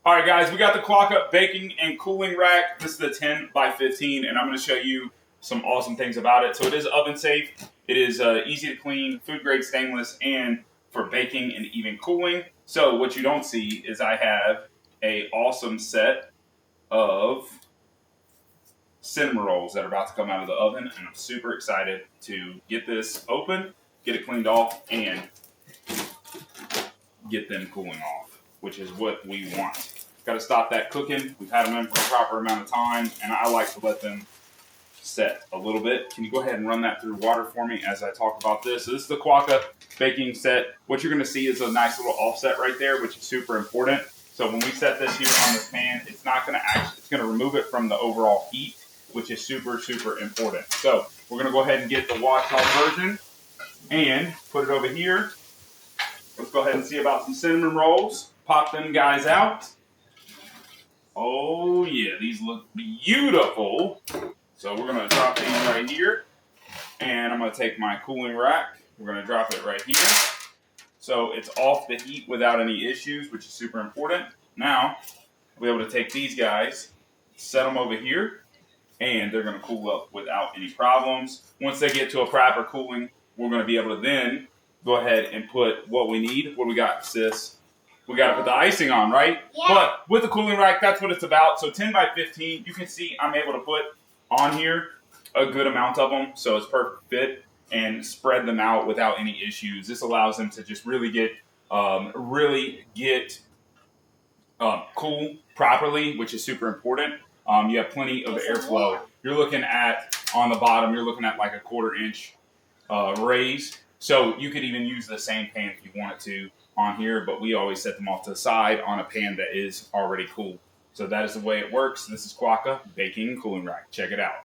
All right, guys, we got the Qukaka baking and cooling rack. This is the 10 by 15, and I'm going to show you some awesome things about it. So it is oven safe. It is easy to clean, food grade stainless, and for baking and even cooling. So what you don't see is I have a awesome set of cinnamon rolls that are about to come out of the oven, and I'm super excited to get this open, get it cleaned off, and get them cooling off, which is what we want. Got to stop that cooking. We've had them in for a proper amount of time, and I like to let them set a little bit. Can you go ahead and run that through water for me as I talk about this? So this is the Qukaka baking set. What you're going to see is a nice little offset right there, which is super important. So when we set this here on this pan, it's not going to actually, it's going to remove it from the overall heat, which is super, super important. So we're going to go ahead and get the wash off version and put it over here. Let's go ahead and see about some cinnamon rolls. Pop them guys out. Oh yeah, these look beautiful. So we're gonna drop these right here. And I'm gonna take my cooling rack. We're gonna drop it right here. So it's off the heat without any issues, which is super important. Now, we'll be able to take these guys, set them over here, and they're gonna cool up without any problems. Once they get to a proper cooling, we're gonna be able to then go ahead and put what we need. What do we got, sis? We got to put the icing on, right? Yeah. But with the cooling rack, that's what it's about. So 10 by 15, you can see I'm able to put on here a good amount of them. So it's perfect fit and spread them out without any issues. This allows them to just really get cool properly, which is super important. You have plenty of airflow. You're looking at, on the bottom, you're looking at like a 1/4 inch raise. So you could even use the same pan if you wanted to on here, but we always set them off to the side on a pan that is already cool. So that is the way it works. This is Qukaka Baking and Cooling Rack. Check it out.